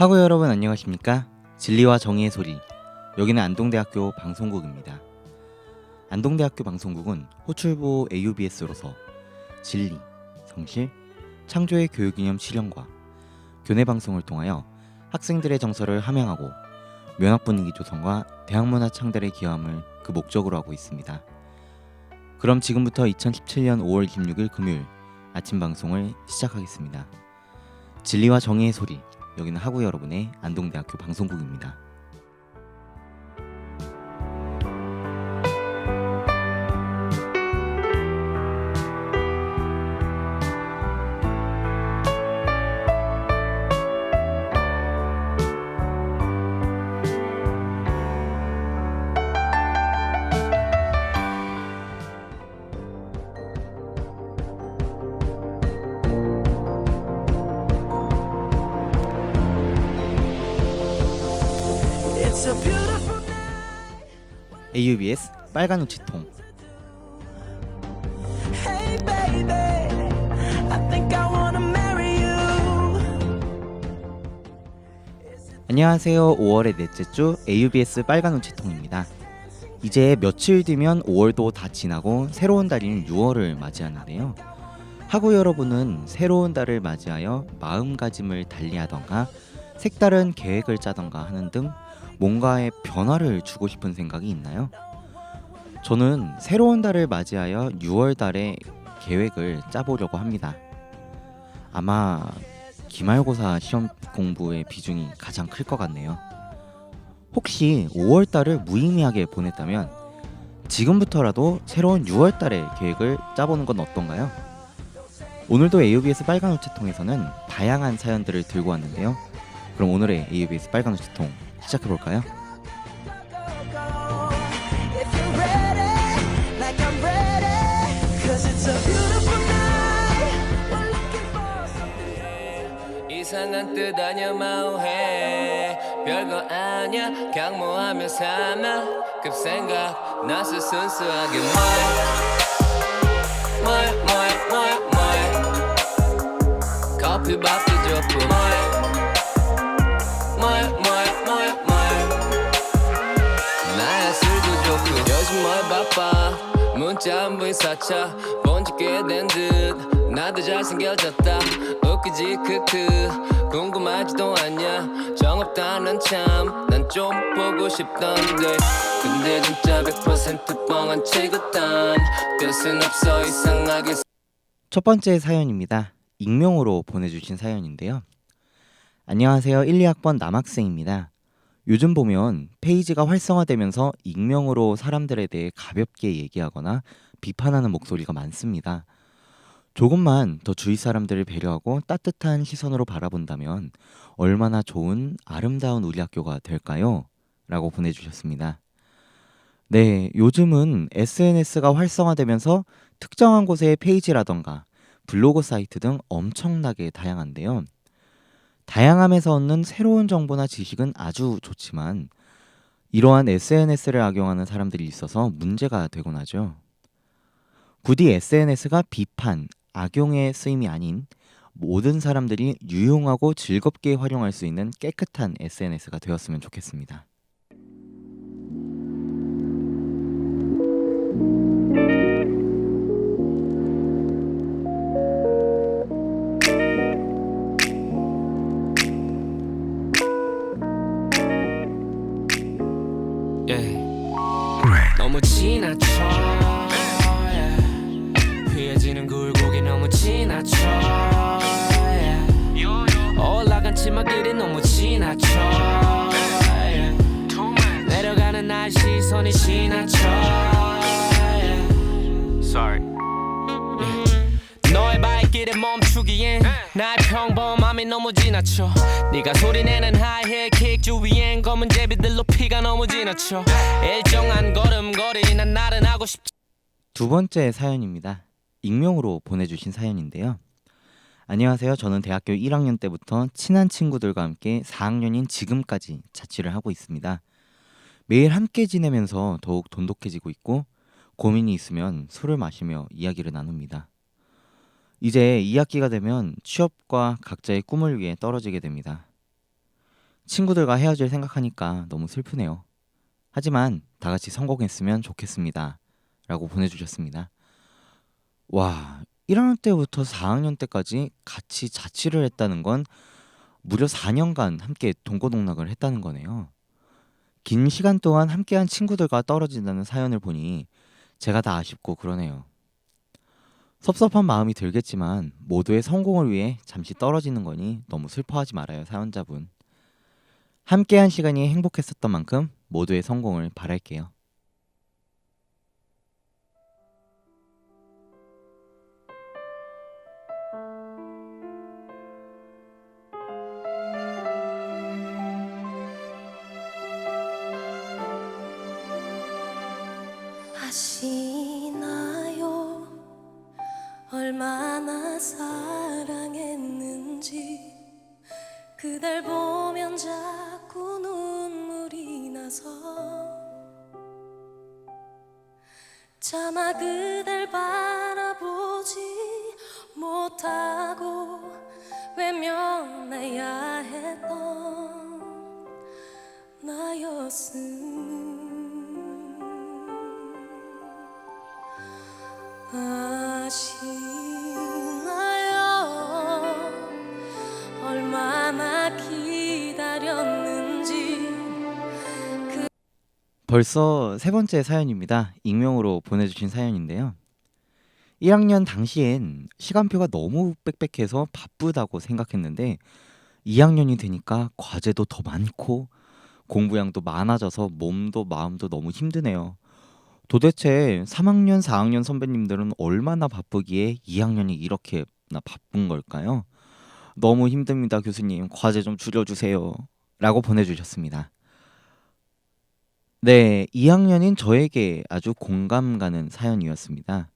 하고 여러분 안녕하십니까? 진리와 정의의 소리, 여기는 안동대학교 방송국입니다. 안동대학교 방송국은 호출보 AUBS로서 진리, 성실, 창조의 교육이념 실현과 교내 방송을 통하여 학생들의 정서를 함양하고 면학 분위기 조성과 대학문화 창달에 기여함을 그 목적으로 하고 있습니다. 그럼 지금부터 2017년 5월 26일 금요일 아침 방송을 시작하겠습니다. 진리와 정의의 소리, 여기는 하고 여러분의 안동대학교 방송국입니다. AUBS 빨간 우체통. Hey baby, I think I wanna marry you. 안녕하세요. 5월의 넷째 주 AUBS 빨간 우체통입니다. 이제 며칠 뒤면 5월도 다 지나고 새로운 달인 6월을 맞이하는데요. 하고 여러분은 새로운 달을 맞이하여 마음가짐을 달리하던가 색다른 계획을 짜던가 하는 등 뭔가의 변화를 주고 싶은 생각이 있나요? 저는 새로운 달을 맞이하여 6월 달에 계획을 짜보려고 합니다. 아마 기말고사 시험 공부의 비중이 가장 클 것 같네요. 혹시 5월 달을 무의미하게 보냈다면 지금부터라도 새로운 6월 달에 계획을 짜보는 건 어떤가요? 오늘도 AUBS 빨간 우체통에서는 다양한 사연들을 들고 왔는데요. 그럼 오늘의 AUBS 빨간 우체통 시작해볼까요? If you're ready, like I'm ready, 'cause it's a beautiful night. We're looking for something. 이상한 뜻 아냐 마오해 별거 아냐 그냥 뭐하며 사나 급생각 나서 순수하게 뭘 커피밥도 좋고 나야 술도 좋고 요즘 뭘 바빠 문자 한 부인 사차 본지 꽤 된 듯 나도 잘생겨졌다 웃기지 크크 궁금하지도 않냐 정없다는 참 난 좀 보고 싶던데 근데 진짜 100% 뻥한 치고딴 뜻은 없어 이상하게. 첫 번째 사연입니다. 익명으로 보내주신 사연인데요. 안녕하세요. 1, 2학번 남학생입니다. 요즘 보면 페이지가 활성화되면서 익명으로 사람들에 대해 가볍게 얘기하거나 비판하는 목소리가 많습니다. 조금만 더 주위 사람들을 배려하고 따뜻한 시선으로 바라본다면 얼마나 좋은 아름다운 우리 학교가 될까요? 라고 보내주셨습니다. 네, 요즘은 SNS가 활성화되면서 특정한 곳의 페이지라던가 블로그 사이트 등 엄청나게 다양한데요. 다양함에서 얻는 새로운 정보나 지식은 아주 좋지만 이러한 SNS를 악용하는 사람들이 있어서 문제가 되곤 하죠. 부디 SNS가 비판, 악용의 쓰임이 아닌 모든 사람들이 유용하고 즐겁게 활용할 수 있는 깨끗한 SNS가 되었으면 좋겠습니다. 너무 지나쳐 피해지는 굴곡이 너무 지나쳐 올라간 치마길이 너무 지나쳐 내려가는 나의 시선이 지나쳐 Sorry 너의 발길에 멈추기엔 나의 평범함이 너무 지나쳐 네가 소리내는 하이힐 주위엔 검은 제비들로 피가 너무 지나쳐 일정한 걸음걸이 난 나른하고 싶지. 두 번째 사연입니다. 익명으로 보내주신 사연인데요. 안녕하세요. 저는 대학교 1학년 때부터 친한 친구들과 함께 4학년인 지금까지 자취를 하고 있습니다. 매일 함께 지내면서 더욱 돈독해지고 있고 고민이 있으면 술을 마시며 이야기를 나눕니다. 이제 2학기가 되면 취업과 각자의 꿈을 위해 떨어지게 됩니다. 친구들과 헤어질 생각하니까 너무 슬프네요. 하지만 다 같이 성공했으면 좋겠습니다. 라고 보내주셨습니다. 와, 1학년 때부터 4학년 때까지 같이 자취를 했다는 건 무려 4년간 함께 동고동락을 했다는 거네요. 긴 시간 동안 함께한 친구들과 떨어진다는 사연을 보니 제가 다 아쉽고 그러네요. 섭섭한 마음이 들겠지만 모두의 성공을 위해 잠시 떨어지는 거니 너무 슬퍼하지 말아요, 사연자분. 함께한 시간이 행복했었던 만큼 모두의 성공을 바랄게요. 아시나요? 얼마나 사랑했는지 그댈 보면 자꾸 눈물이 나서 차마 그댈 바라보지 못하고 외면해야 했던 나였음. 아시나요? 얼마나 기다렸는지. 벌써 세 번째 사연입니다. 익명으로 보내주신 사연인데요. 1학년 당시엔 시간표가 너무 빽빽해서 바쁘다고 생각했는데 2학년이 되니까 과제도 더 많고 공부량도 많아져서 몸도 마음도 너무 힘드네요. 도대체 3학년, 4학년 선배님들은 얼마나 바쁘기에 2학년이 이렇게나 바쁜 걸까요? 너무 힘듭니다, 교수님. 과제 좀 줄여주세요. 라고 보내주셨습니다. 네, 2학년인 저에게 아주 공감 가는 사연이었습니다.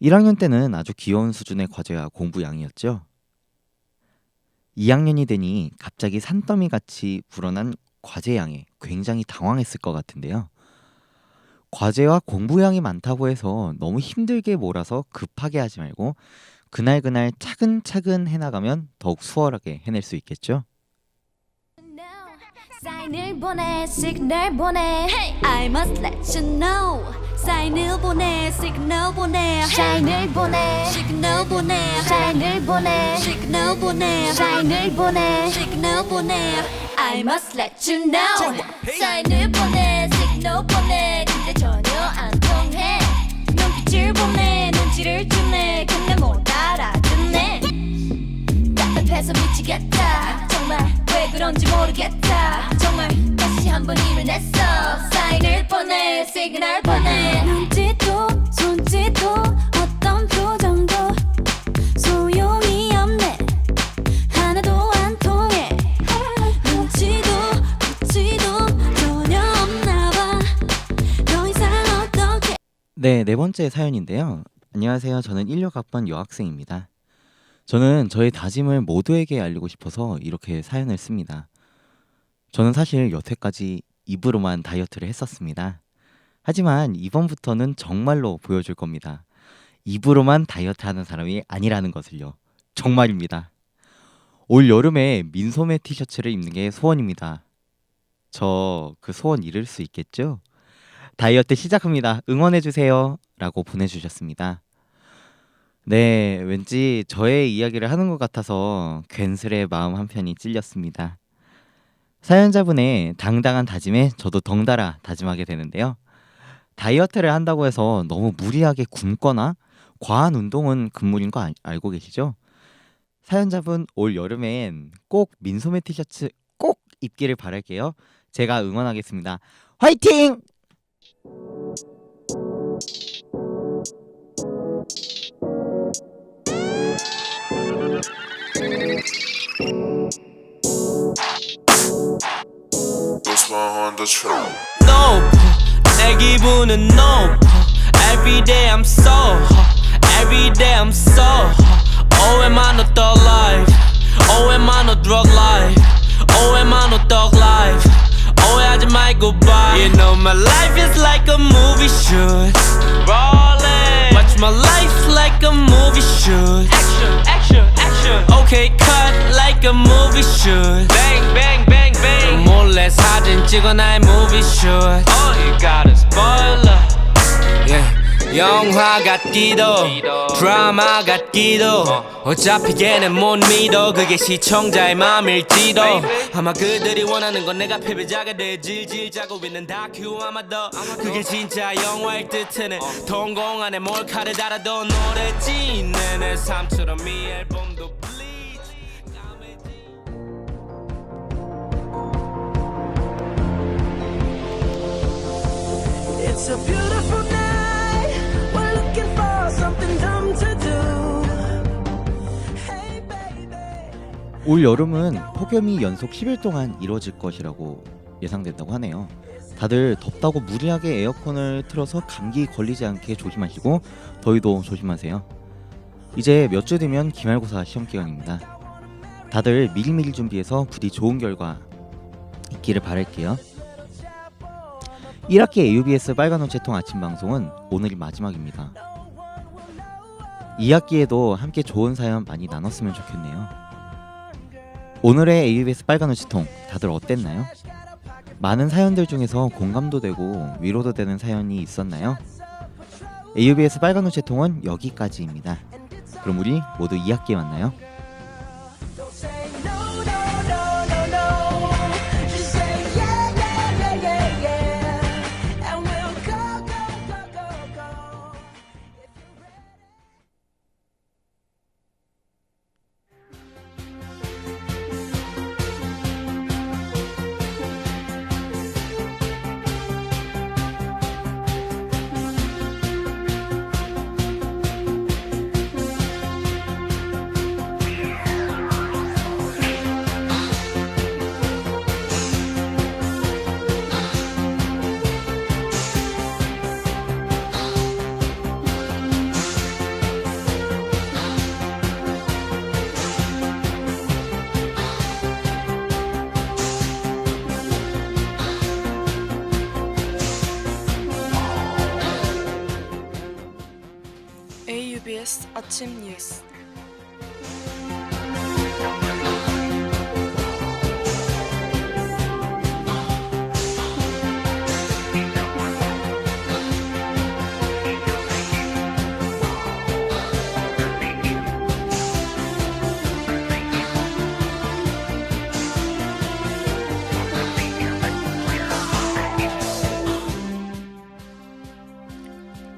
1학년 때는 아주 귀여운 수준의 과제와 공부량이었죠. 2학년이 되니 갑자기 산더미같이 불어난 과제량에 굉장히 당황했을 것 같은데요. 과제와 공부량이 많다고 해서 너무 힘들게 몰아서 급하게 하지 말고 그날그날 차근차근 해나가면 더욱 수월하게 해낼 수 있겠죠? 사인을 보내 시그널 보내 I must let you know 사인을 보내 시그널 보내 사인을 보내 시그널 보내 사인을 보내 시그널 보내 사인을 보내 시그널 보내 I must let you know 사인을 보내 시그널 보내 근데 전혀 안 통해 눈빛을 보내 눈치를 주네 근데 못 알아듣네 답답해서 미치겠다 정말 왜 그런지 모르겠다 정말 다시 한번 힘을 냈어 사인을 보내 시그널 보내 눈짓도 손짓도 어떤 표정도 소용이 없네 하나도 안 통해 눈치도 붙이도 전혀 없나봐 더 이상 어떻게 네, 네 번째 사연인데요. 안녕하세요. 저는 16학번 여학생입니다. 저는 저의 다짐을 모두에게 알리고 싶어서 이렇게 사연을 씁니다. 저는 사실 여태까지 입으로만 다이어트를 했었습니다. 하지만 이번부터는 정말로 보여줄 겁니다. 입으로만 다이어트 하는 사람이 아니라는 것을요. 정말입니다. 올 여름에 민소매 티셔츠를 입는 게 소원입니다. 저 그 소원 이룰 수 있겠죠? 다이어트 시작합니다. 응원해주세요. 라고 보내주셨습니다. 네, 왠지 저의 이야기를 하는 것 같아서 괜스레 마음 한편이 찔렸습니다. 사연자분의 당당한 다짐에 저도 덩달아 다짐하게 되는데요. 다이어트를 한다고 해서 너무 무리하게 굶거나 과한 운동은 금물인 거 알고 계시죠? 사연자분 올 여름엔 꼭 민소매 티셔츠 꼭 입기를 바랄게요. 제가 응원하겠습니다. 화이팅! This one on the track. Nope, 내 기분은 nope. Every day I'm so, every day I'm so. Oh, am I no thug life? Oh, am I no drug life? Oh, am I no thug life? 오해하지 말고 bye. You know my life is like a movie shoot. Rollin', watch my life like a movie shoot. Action, action, action. Okay, cut like a movie should. Bang, bang, bang, bang. 몰래 사진 찍어 나의 movie should. Oh, you got a spoiler. Yeah. 영화 같기도 드라마 같기도 어차피 걔는 못 믿어. 그게 시청자의 맘일지도. 아마 그들이 원하는 건 내가 패배자가 돼 질질 짜고 있는 다큐 아마도 그게 진짜 영화일 듯해. 동공 안에 몰카를 달아도 노래지 내내 삶처럼 이 앨범도 bleach. It's a beautiful night. We're looking for something dumb to do. Hey baby. 올 여름은 폭염이 연속 10일 동안 이뤄질 것이라고 예상된다고 하네요. 다들 덥다고 무리하게 에어컨을 틀어서 감기 걸리지 않게 조심하시고 더위도 조심하세요. 이제 몇 주 뒤면 기말고사 시험 기간입니다. 다들 미리미리 준비해서 부디 좋은 결과 있기를 바랄게요. 1학기 AUBS 빨간 우체통 아침 방송은 오늘이 마지막입니다. 2학기에도 함께 좋은 사연 많이 나눴으면 좋겠네요. 오늘의 AUBS 빨간 우체통 다들 어땠나요? 많은 사연들 중에서 공감도 되고 위로도 되는 사연이 있었나요? AUBS 빨간 우체통은 여기까지입니다. 그럼 우리 모두 2학기에 만나요. Don't say no, no, no, no, no. Just say yeah, yeah, yeah, yeah, yeah. And we'll go, go, go, go, go. If you're ready. AUBS 아침 뉴스.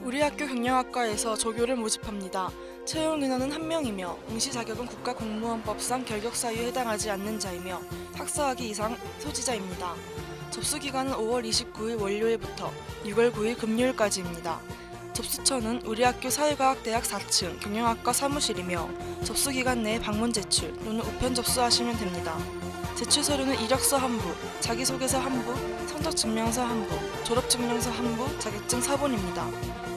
우리 학교 경영학과에서 조교를 모집합니다. 채용 인원은 1명이며 응시 자격은 국가공무원법상 결격 사유에 해당하지 않는 자이며 학사학위 이상 소지자입니다. 접수 기간은 5월 29일 월요일부터 6월 9일 금요일까지입니다. 접수처는 우리 학교 사회과학대학 4층 경영학과 사무실이며 접수 기간 내에 방문 제출 또는 우편 접수하시면 됩니다. 제출 서류는 이력서 한 부, 자기소개서 한 부, 성적증명서 한 부, 졸업증명서 한 부, 자격증 사본입니다.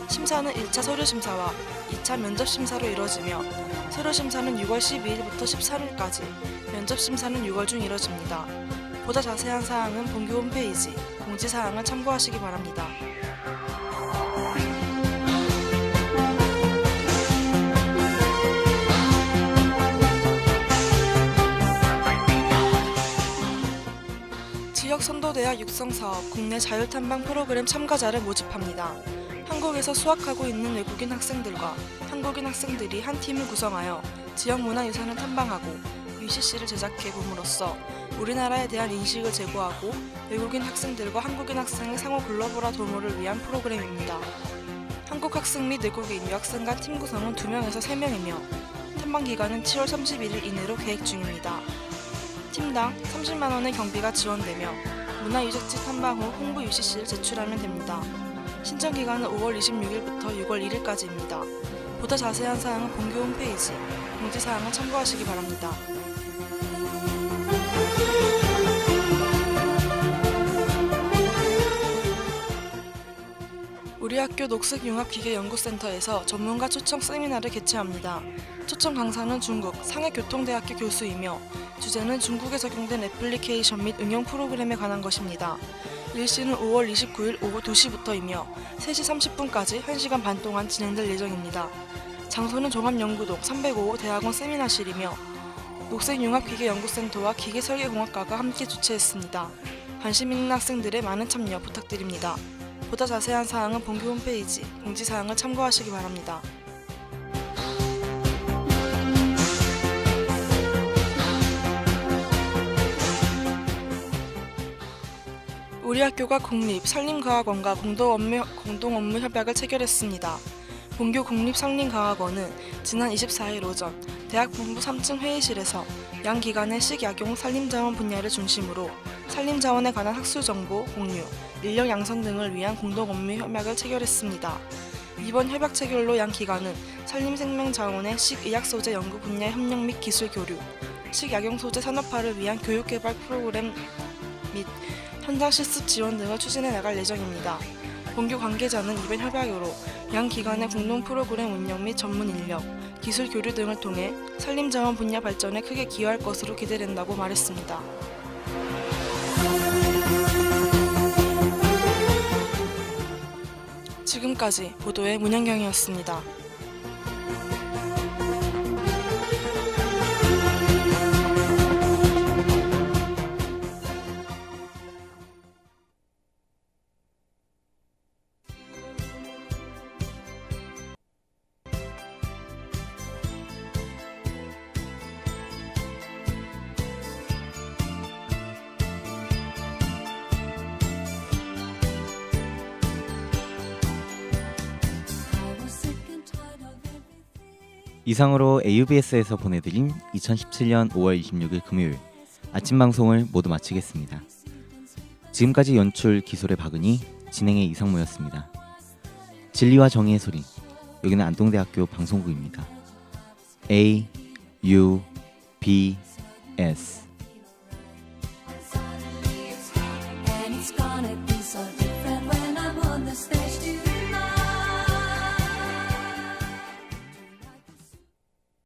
심사는 1차 서류심사와 2차 면접심사로 이뤄지며 서류심사는 6월 12일부터 13일까지, 면접심사는 6월 중 이뤄집니다. 보다 자세한 사항은 본교 홈페이지, 공지사항을 참고하시기 바랍니다. 지역선도대학 육성사업 국내 자율탐방 프로그램 참가자를 모집합니다. 한국에서 수학하고 있는 외국인 학생들과 한국인 학생들이 한 팀을 구성하여 지역 문화유산을 탐방하고 UCC를 제작해 봄으로써 우리나라에 대한 인식을 제고하고 외국인 학생들과 한국인 학생의 상호 글로벌화 도모를 위한 프로그램입니다. 한국 학생 및 외국인 유학생 간 팀 구성은 2명에서 3명이며 탐방 기간은 7월 31일 이내로 계획 중입니다. 팀당 30만원의 경비가 지원되며 문화유적지 탐방 후 홍보 UCC를 제출하면 됩니다. 신청 기간은 5월 26일부터 6월 1일까지입니다. 보다 자세한 사항은 본교 홈페이지, 공지사항을 참고하시기 바랍니다. 우리 학교 녹색융합기계연구센터에서 전문가 초청 세미나를 개최합니다. 초청 강사는 중국 상해교통대학교 교수이며 주제는 중국에 적용된 애플리케이션 및 응용 프로그램에 관한 것입니다. 일시는 5월 29일 오후 2시부터이며 3시 30분까지 1시간 반 동안 진행될 예정입니다. 장소는 종합연구동 305호 대학원 세미나실이며 녹색융합기계연구센터와 기계설계공학과가 함께 주최했습니다. 관심 있는 학생들의 많은 참여 부탁드립니다. 보다 자세한 사항은 본교 홈페이지 공지사항을 참고하시기 바랍니다. 우리 학교가 국립산림과학원과 공동업무 협약을 체결했습니다. 본교 국립산림과학원은 지난 24일 오전 대학본부 3층 회의실에서 양 기관의 식약용 산림자원 분야를 중심으로 산림자원에 관한 학술정보 공유, 인력 양성 등을 위한 공동업무 협약을 체결했습니다. 이번 협약 체결로 양 기관은 산림생명자원의 식의약소재 연구 분야 협력 및 기술 교류, 식약용 소재 산업화를 위한 교육개발 프로그램 및 현장 실습 지원 등을 추진해 나갈 예정입니다. 본교 관계자는 이번 협약으로 양 기관의 공동 프로그램 운영 및 전문 인력, 기술 교류 등을 통해 산림자원 분야 발전에 크게 기여할 것으로 기대된다고 말했습니다. 지금까지 보도의 문현경이었습니다. 이상으로 AUBS에서 보내드린 2017년 5월 26일 금요일 아침 방송을 모두 마치겠습니다. 지금까지 연출 기술의 박은희, 진행의 이상무였습니다. 진리와 정의의 소리, 여기는 안동대학교 방송국입니다. AUBS